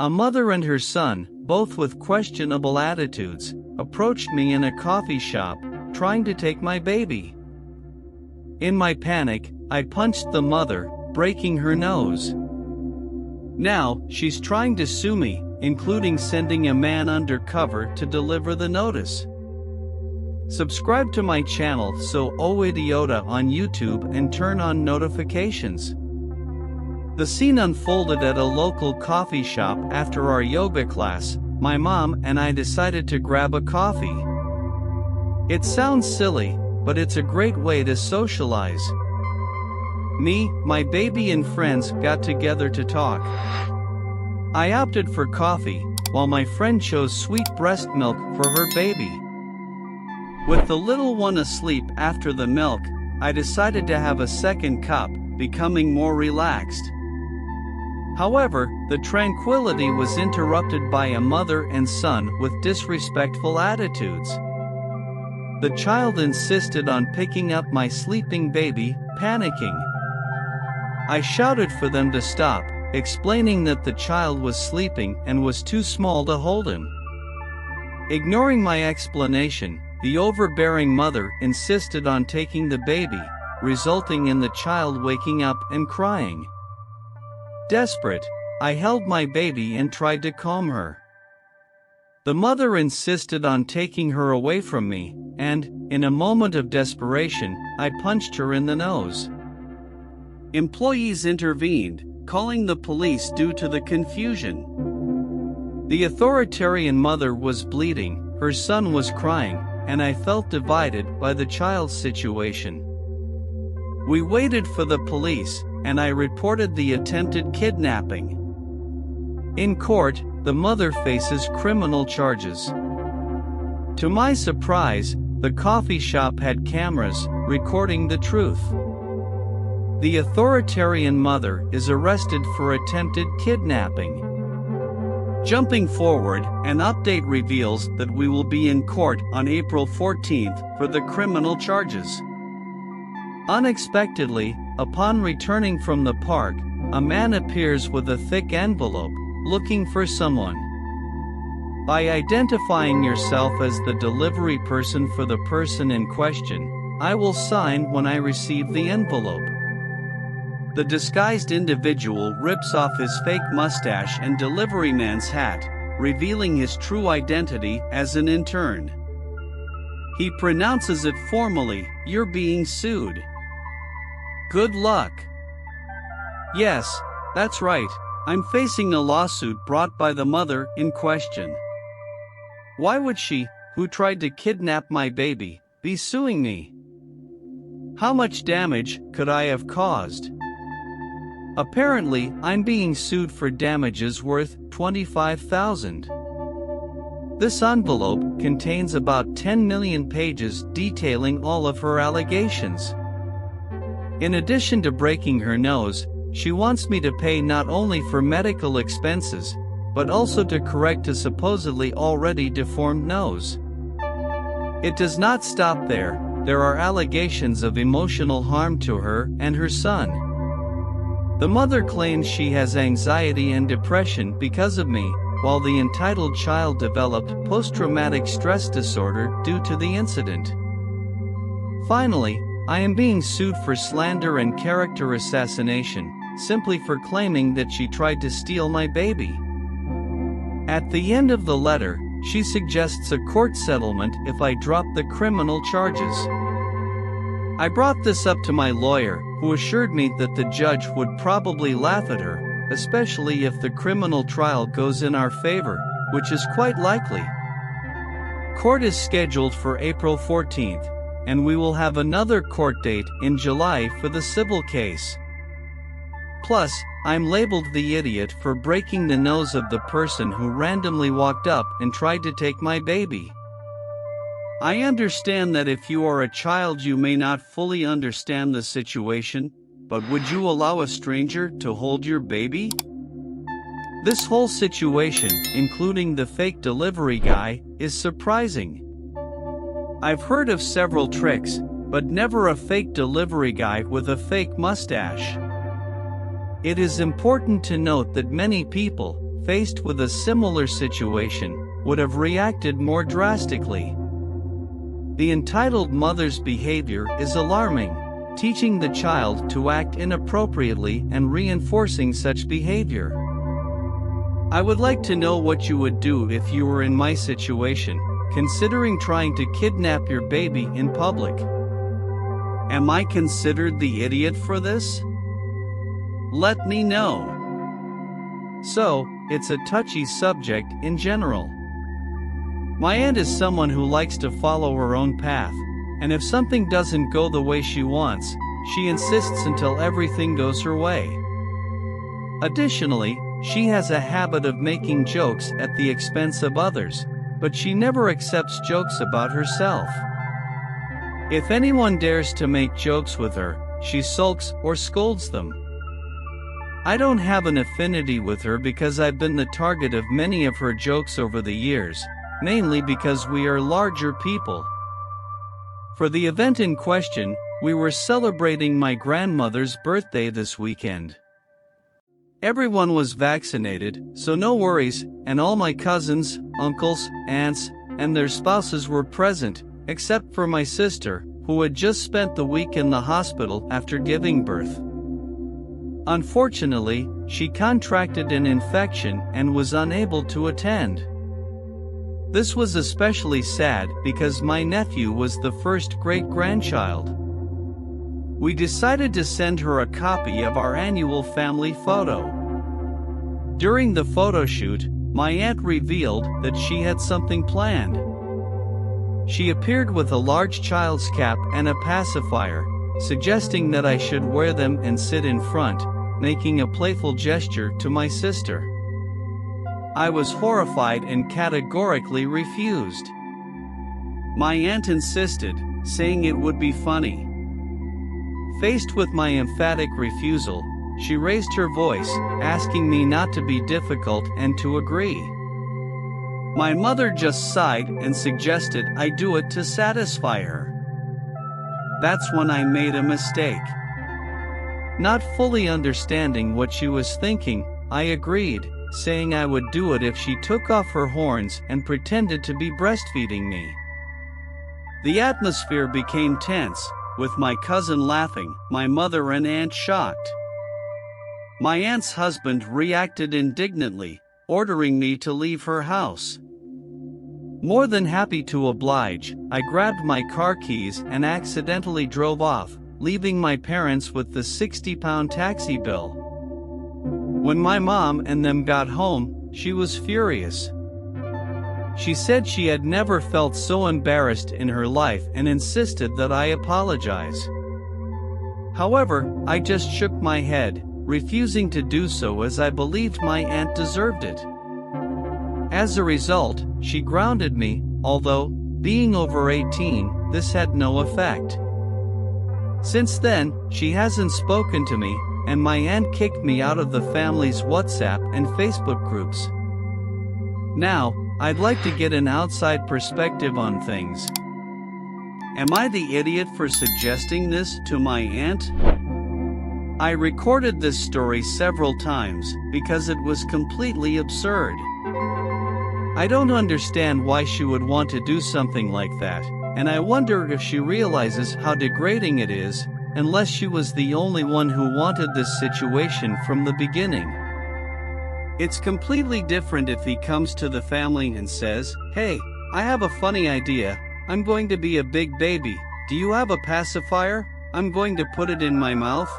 A mother and her son, both with questionable attitudes, approached me in a coffee shop, trying to take my baby. In my panic, I punched the mother, breaking her nose. Now, she's trying to sue me, including sending a man undercover to deliver the notice. Subscribe to my channel AITA on YouTube and turn on notifications. The scene unfolded at a local coffee shop after our yoga class. My mom and I decided to grab a coffee. It sounds silly, but it's a great way to socialize. Me, my baby and friends got together to talk. I opted for coffee, while my friend chose sweet breast milk for her baby. With the little one asleep after the milk, I decided to have a second cup, becoming more relaxed. However, the tranquility was interrupted by a mother and son with disrespectful attitudes. The child insisted on picking up my sleeping baby, panicking. I shouted for them to stop, explaining that the child was sleeping and was too small to hold him. Ignoring my explanation, the overbearing mother insisted on taking the baby, resulting in the child waking up and crying. Desperate, I held my baby and tried to calm her. The mother insisted on taking her away from me, and, in a moment of desperation, I punched her in the nose. Employees intervened, calling the police due to the confusion. The authoritarian mother was bleeding, her son was crying, and I felt divided by the child's situation. We waited for the police, and I reported the attempted kidnapping. In court, the mother faces criminal charges. To my surprise, the coffee shop had cameras recording the truth. The authoritarian mother is arrested for attempted kidnapping. Jumping forward, an update reveals that we will be in court on April 14th for the criminal charges. Unexpectedly, upon returning from the park, a man appears with a thick envelope, looking for someone. By identifying yourself as the delivery person for the person in question, I will sign when I receive the envelope. The disguised individual rips off his fake mustache and deliveryman's hat, revealing his true identity as an intern. He pronounces it formally, "You're being sued." Good luck. Yes, that's right, I'm facing a lawsuit brought by the mother in question. Why would she, who tried to kidnap my baby, be suing me? How much damage could I have caused? Apparently, I'm being sued for damages worth $25,000. This envelope contains about 10 million pages detailing all of her allegations. In addition to breaking her nose, she wants me to pay not only for medical expenses, but also to correct a supposedly already deformed nose. It does not stop there. There are allegations of emotional harm to her and her son. The mother claims she has anxiety and depression because of me, while the entitled child developed post-traumatic stress disorder due to the incident. Finally, I am being sued for slander and character assassination, simply for claiming that she tried to steal my baby. At the end of the letter, she suggests a court settlement if I drop the criminal charges. I brought this up to my lawyer, who assured me that the judge would probably laugh at her, especially if the criminal trial goes in our favor, which is quite likely. Court is scheduled for April 14th, and we will have another court date in July for the civil case. Plus, I'm labeled the idiot for breaking the nose of the person who randomly walked up and tried to take my baby. I understand that if you are a child you may not fully understand the situation, but would you allow a stranger to hold your baby? This whole situation, including the fake delivery guy, is surprising. I've heard of several tricks, but never a fake delivery guy with a fake mustache. It is important to note that many people, faced with a similar situation, would have reacted more drastically. The entitled mother's behavior is alarming, teaching the child to act inappropriately and reinforcing such behavior. I would like to know what you would do if you were in my situation, considering trying to kidnap your baby in public. Am I considered the idiot for this? Let me know. So, it's a touchy subject in general. My aunt is someone who likes to follow her own path, and if something doesn't go the way she wants, she insists until everything goes her way. Additionally, she has a habit of making jokes at the expense of others, but she never accepts jokes about herself. If anyone dares to make jokes with her, she sulks or scolds them. I don't have an affinity with her because I've been the target of many of her jokes over the years, mainly because we are larger people. For the event in question, we were celebrating my grandmother's birthday this weekend. Everyone was vaccinated, so no worries, and all my cousins, uncles, aunts, and their spouses were present, except for my sister, who had just spent the week in the hospital after giving birth. Unfortunately, she contracted an infection and was unable to attend. This was especially sad because my nephew was the first great-grandchild. We decided to send her a copy of our annual family photo. During the photo shoot, my aunt revealed that she had something planned. She appeared with a large child's cap and a pacifier, suggesting that I should wear them and sit in front, making a playful gesture to my sister. I was horrified and categorically refused. My aunt insisted, saying it would be funny. Faced with my emphatic refusal, she raised her voice, asking me not to be difficult and to agree. My mother just sighed and suggested I do it to satisfy her. That's when I made a mistake. Not fully understanding what she was thinking, I agreed, saying I would do it if she took off her horns and pretended to be breastfeeding me. The atmosphere became tense, with my cousin laughing, my mother and aunt shocked. My aunt's husband reacted indignantly, ordering me to leave her house. More than happy to oblige, I grabbed my car keys and accidentally drove off, leaving my parents with the 60-pound taxi bill. When my mom and them got home, she was furious. She said she had never felt so embarrassed in her life and insisted that I apologize. However, I just shook my head, refusing to do so as I believed my aunt deserved it. As a result, she grounded me, although, being over 18, this had no effect. Since then, she hasn't spoken to me, and my aunt kicked me out of the family's WhatsApp and Facebook groups. Now, I'd like to get an outside perspective on things. Am I the idiot for suggesting this to my aunt? I recorded this story several times because it was completely absurd. I don't understand why she would want to do something like that, and I wonder if she realizes how degrading it is, unless she was the only one who wanted this situation from the beginning. It's completely different if he comes to the family and says, "Hey, I have a funny idea, I'm going to be a big baby, do you have a pacifier? I'm going to put it in my mouth."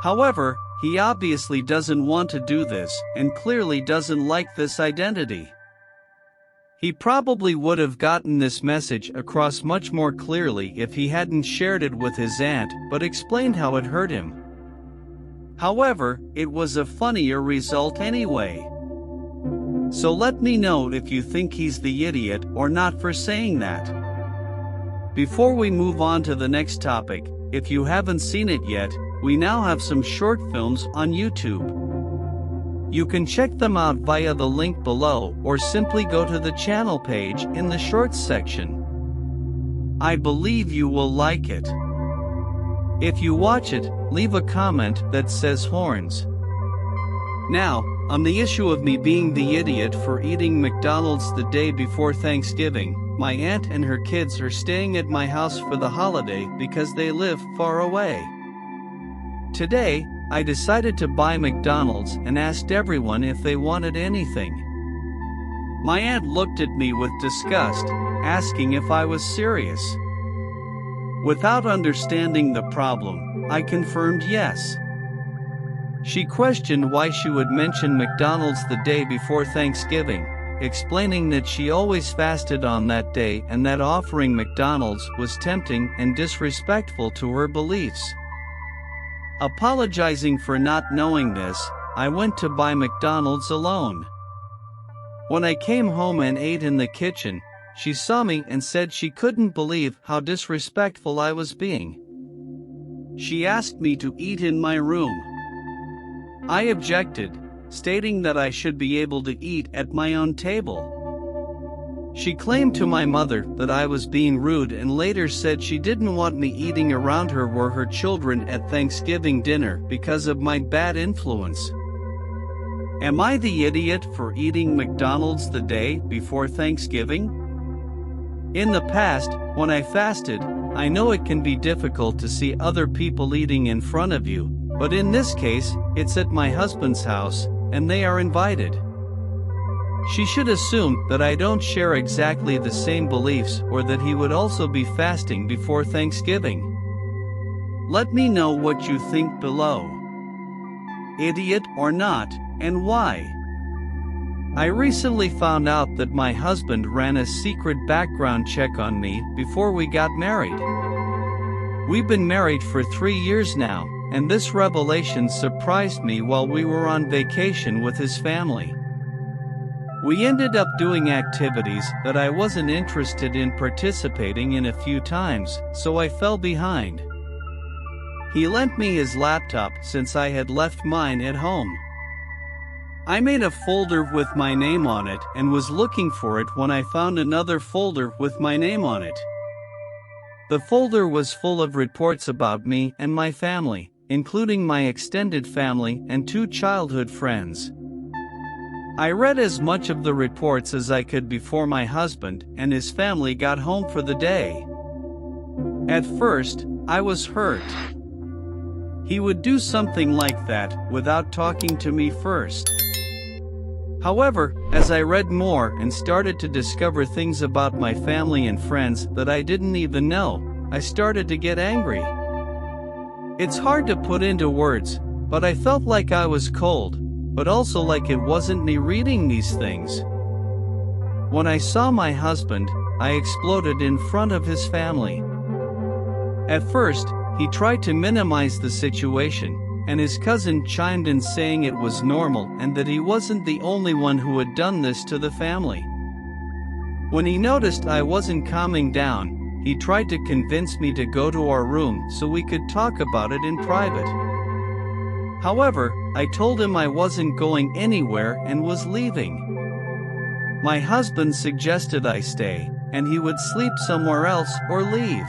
However, he obviously doesn't want to do this, and clearly doesn't like this identity. He probably would have gotten this message across much more clearly if he hadn't shared it with his aunt but explained how it hurt him. However, it was a funnier result anyway. So let me know if you think he's the idiot or not for saying that. Before we move on to the next topic, if you haven't seen it yet, we now have some short films on YouTube. You can check them out via the link below or simply go to the channel page in the shorts section. I believe you will like it. If you watch it, leave a comment that says horns. Now, On the issue of me being the idiot for eating McDonald's the day before Thanksgiving, my aunt and her kids are staying at my house for the holiday because they live far away. Today, I decided to buy McDonald's and asked everyone if they wanted anything. My aunt looked at me with disgust, asking if I was serious. Without understanding the problem, I confirmed yes. She questioned why she would mention McDonald's the day before Thanksgiving, explaining that she always fasted on that day and that offering McDonald's was tempting and disrespectful to her beliefs. Apologizing for not knowing this, I went to buy McDonald's alone. When I came home and ate in the kitchen, she saw me and said she couldn't believe how disrespectful I was being. She asked me to eat in my room. I objected, stating that I should be able to eat at my own table. She claimed to my mother that I was being rude and later said she didn't want me eating around her or her children at Thanksgiving dinner because of my bad influence. Am I the idiot for eating McDonald's the day before Thanksgiving? In the past, when I fasted, I know it can be difficult to see other people eating in front of you, but in this case, it's at my husband's house, and they are invited. She should assume that I don't share exactly the same beliefs or that he would also be fasting before Thanksgiving. Let me know what you think below. Idiot or not, and why? I recently found out that my husband ran a secret background check on me before we got married. We've been married for 3 years now, and this revelation surprised me while we were on vacation with his family. We ended up doing activities that I wasn't interested in participating in a few times, so I fell behind. He lent me his laptop since I had left mine at home. I made a folder with my name on it and was looking for it when I found another folder with my name on it. The folder was full of reports about me and my family, including my extended family and 2 childhood friends. I read as much of the reports as I could before my husband and his family got home for the day. At first, I was hurt. He would do something like that without talking to me first. However, as I read more and started to discover things about my family and friends that I didn't even know, I started to get angry. It's hard to put into words, but I felt like I was cold, but also like it wasn't me reading these things. When I saw my husband, I exploded in front of his family. At first, he tried to minimize the situation, and his cousin chimed in saying it was normal and that he wasn't the only one who had done this to the family. When he noticed I wasn't calming down, he tried to convince me to go to our room so we could talk about it in private. However, I told him I wasn't going anywhere and was leaving. My husband suggested I stay, and he would sleep somewhere else or leave.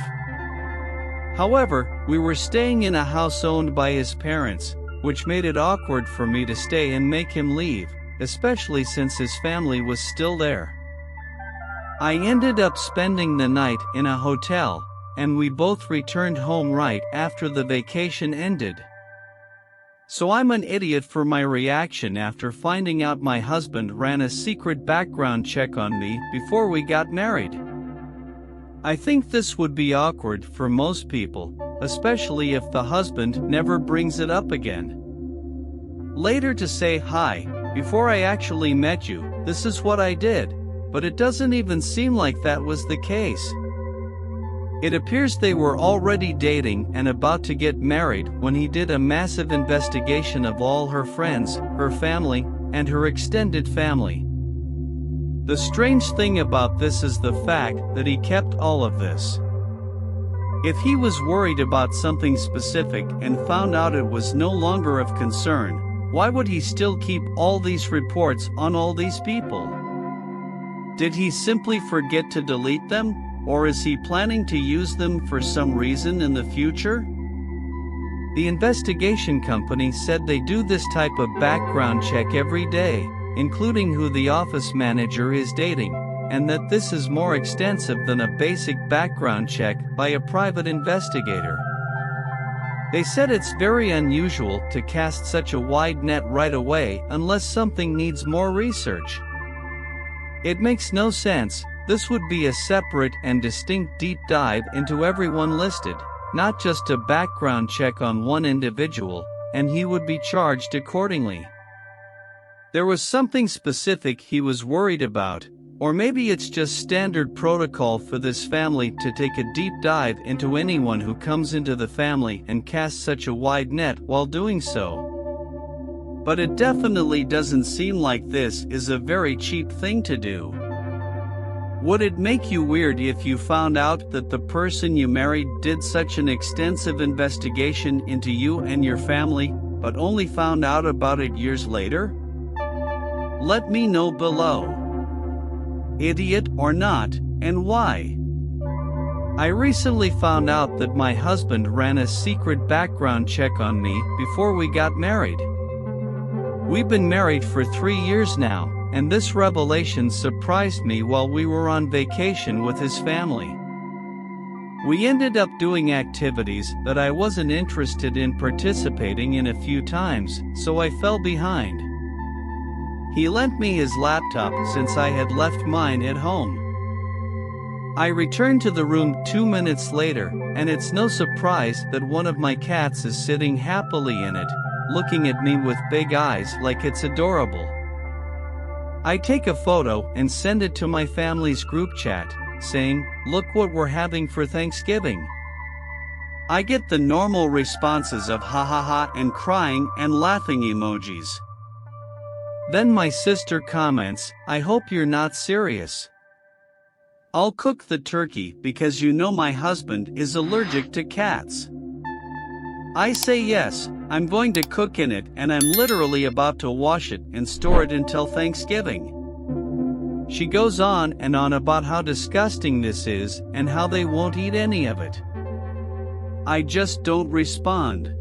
However, we were staying in a house owned by his parents, which made it awkward for me to stay and make him leave, especially since his family was still there. I ended up spending the night in a hotel, and we both returned home right after the vacation ended. So I'm an idiot for my reaction after finding out my husband ran a secret background check on me before we got married. I think this would be awkward for most people, especially if the husband never brings it up again. Later to say, "Hi, before I actually met you, this is what I did," but it doesn't even seem like that was the case. It appears they were already dating and about to get married when he did a massive investigation of all her friends, her family, and her extended family. The strange thing about this is the fact that he kept all of this. If he was worried about something specific and found out it was no longer of concern, why would he still keep all these reports on all these people? Did he simply forget to delete them, or is he planning to use them for some reason in the future? The investigation company said they do this type of background check every day, including who the office manager is dating, and that this is more extensive than a basic background check by a private investigator. They said it's very unusual to cast such a wide net right away unless something needs more research. It makes no sense. This would be a separate and distinct deep dive into everyone listed, not just a background check on one individual, and he would be charged accordingly. There was something specific he was worried about, or maybe it's just standard protocol for this family to take a deep dive into anyone who comes into the family and cast such a wide net while doing so. But it definitely doesn't seem like this is a very cheap thing to do. Would it make you weird if you found out that the person you married did such an extensive investigation into you and your family, but only found out about it years later? Let me know below. Idiot or not, and why? I recently found out that my husband ran a secret background check on me before we got married. We've been married for 3 years now, and this revelation surprised me while we were on vacation with his family. We ended up doing activities that I wasn't interested in participating in a few times, so I fell behind. He lent me his laptop since I had left mine at home. I returned to the room 2 minutes later, and it's no surprise that one of my cats is sitting happily in it, looking at me with big eyes like it's adorable. I take a photo and send it to my family's group chat, saying, "Look what we're having for Thanksgiving." I get the normal responses of ha ha ha and crying and laughing emojis. Then my sister comments, "I hope you're not serious. I'll cook the turkey because you know my husband is allergic to cats." I say yes, I'm going to cook in it and I'm literally about to wash it and store it until Thanksgiving. She goes on and on about how disgusting this is and how they won't eat any of it. I just don't respond.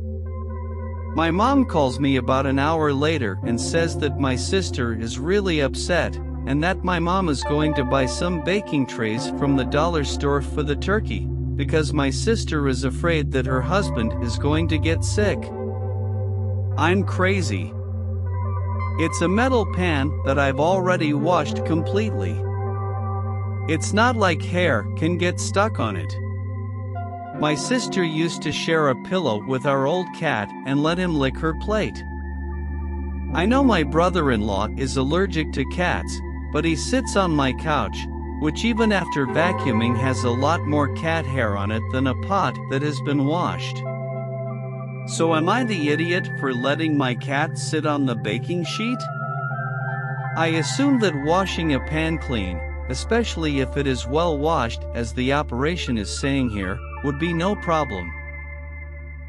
My mom calls me about an hour later and says that my sister is really upset and that my mom is going to buy some baking trays from the dollar store for the turkey, because my sister is afraid that her husband is going to get sick. I'm crazy. It's a metal pan that I've already washed completely. It's not like hair can get stuck on it. My sister used to share a pillow with our old cat and let him lick her plate. I know my brother-in-law is allergic to cats, but he sits on my couch, which even after vacuuming has a lot more cat hair on it than a pot that has been washed. So am I the idiot for letting my cat sit on the baking sheet? I assume that washing a pan clean, especially if it is well washed as the operation is saying here, would be no problem.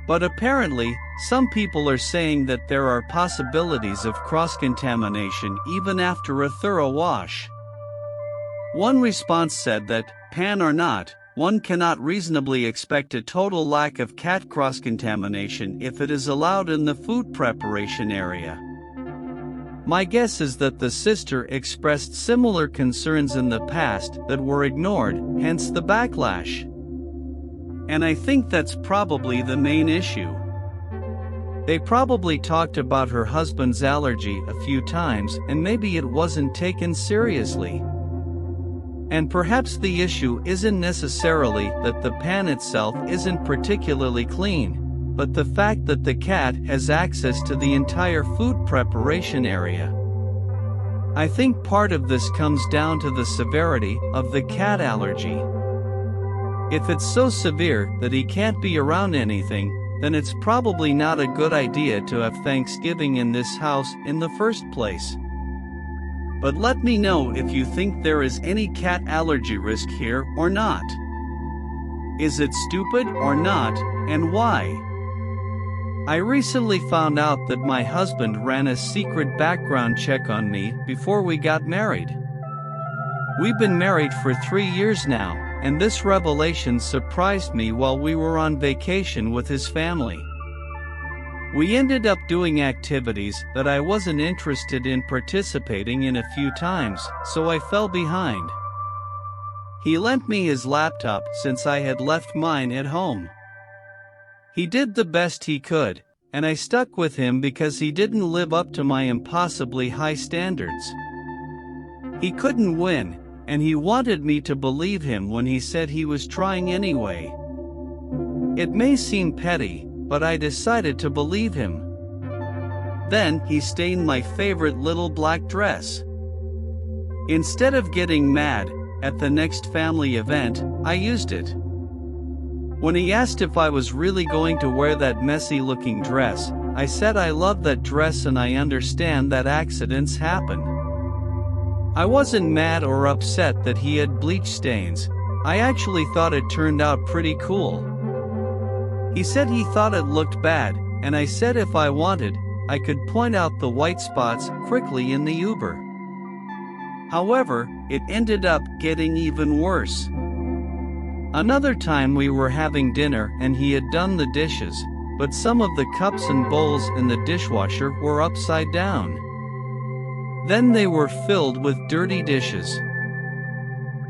But apparently, some people are saying that there are possibilities of cross-contamination even after a thorough wash. One response said that, pan or not, one cannot reasonably expect a total lack of cat cross-contamination if it is allowed in the food preparation area. My guess is that the sister expressed similar concerns in the past that were ignored, hence the backlash. And I think that's probably the main issue. They probably talked about her husband's allergy a few times and maybe it wasn't taken seriously. And perhaps the issue isn't necessarily that the pan itself isn't particularly clean, but the fact that the cat has access to the entire food preparation area. I think part of this comes down to the severity of the cat allergy. If it's so severe that he can't be around anything, then it's probably not a good idea to have Thanksgiving in this house in the first place. But let me know if you think there is any cat allergy risk here or not. Is it stupid or not, and why? I recently found out that my husband ran a secret background check on me before we got married. We've been married for 3 years now, and this revelation surprised me while we were on vacation with his family. We ended up doing activities that I wasn't interested in participating in a few times, so I fell behind. He lent me his laptop since I had left mine at home. He did the best he could, and I stuck with him because he didn't live up to my impossibly high standards. He couldn't win, and he wanted me to believe him when he said he was trying anyway. It may seem petty, but I decided to believe him. Then he stained my favorite little black dress. Instead of getting mad, at the next family event, I used it. When he asked if I was really going to wear that messy-looking dress, I said I love that dress and I understand that accidents happen. I wasn't mad or upset that he had bleach stains. I actually thought it turned out pretty cool. He said he thought it looked bad, and I said if I wanted, I could point out the white spots quickly in the Uber. However, it ended up getting even worse. Another time we were having dinner and he had done the dishes, but some of the cups and bowls in the dishwasher were upside down. Then they were filled with dirty dishes.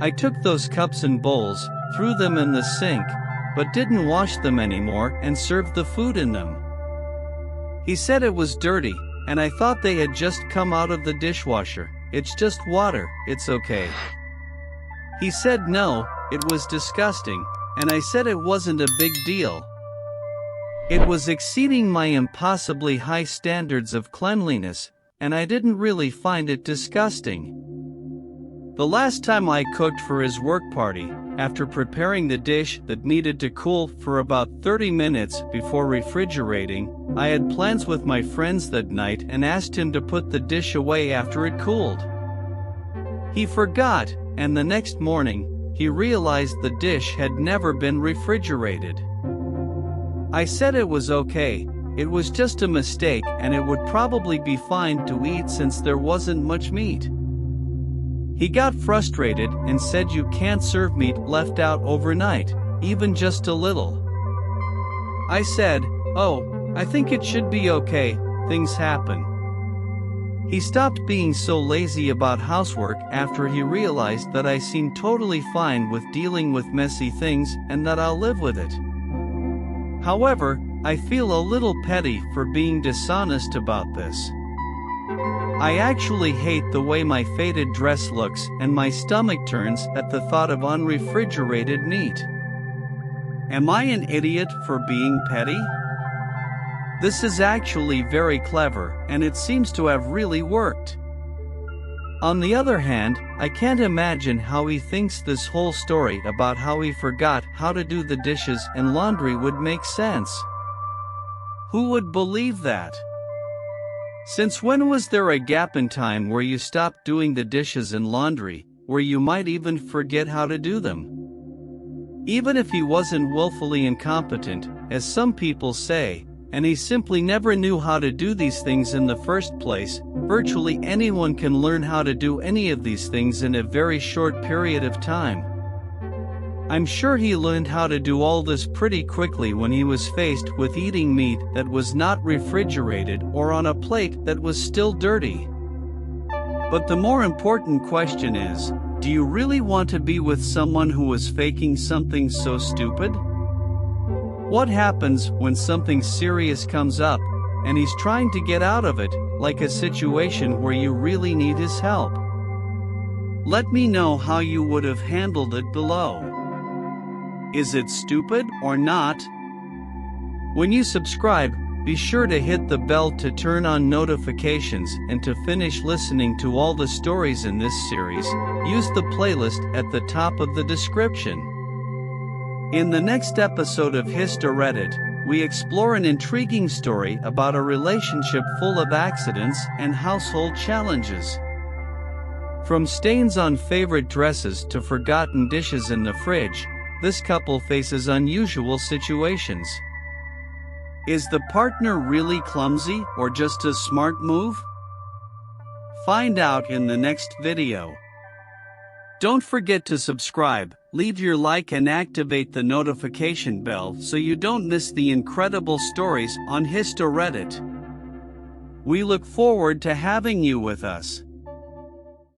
I took those cups and bowls, threw them in the sink, but didn't wash them anymore and served the food in them. He said it was dirty, and I thought they had just come out of the dishwasher. It's just water, it's okay. He said no, it was disgusting, and I said it wasn't a big deal. It was exceeding my impossibly high standards of cleanliness, and I didn't really find it disgusting. The last time I cooked for his work party, after preparing the dish that needed to cool for about 30 minutes before refrigerating, I had plans with my friends that night and asked him to put the dish away after it cooled. He forgot, and the next morning, he realized the dish had never been refrigerated. I said it was okay, it was just a mistake and it would probably be fine to eat since there wasn't much meat. He got frustrated and said you can't serve meat left out overnight, even just a little. I said, "Oh, I think it should be okay, things happen." He stopped being so lazy about housework after he realized that I seem totally fine with dealing with messy things and that I'll live with it. However, I feel a little petty for being dishonest about this. I actually hate the way my faded dress looks and my stomach turns at the thought of unrefrigerated meat. Am I an idiot for being petty? This is actually very clever, and it seems to have really worked. On the other hand, I can't imagine how he thinks this whole story about how he forgot how to do the dishes and laundry would make sense. Who would believe that? Since when was there a gap in time where you stopped doing the dishes and laundry, where you might even forget how to do them? Even if he wasn't willfully incompetent, as some people say, and he simply never knew how to do these things in the first place, virtually anyone can learn how to do any of these things in a very short period of time. I'm sure he learned how to do all this pretty quickly when he was faced with eating meat that was not refrigerated or on a plate that was still dirty. But the more important question is, do you really want to be with someone who is faking something so stupid? What happens when something serious comes up, and he's trying to get out of it, like a situation where you really need his help? Let me know how you would have handled it below. Is it stupid or not? When you subscribe, be sure to hit the bell to turn on notifications and to finish listening to all the stories in this series, use the playlist at the top of the description. In the next episode of HistoReddit, we explore an intriguing story about a relationship full of accidents and household challenges. From stains on favorite dresses to forgotten dishes in the fridge, this couple faces unusual situations. Is the partner really clumsy or just a smart move? Find out in the next video. Don't forget to subscribe, leave your like and activate the notification bell so you don't miss the incredible stories on HistoReddit. We look forward to having you with us.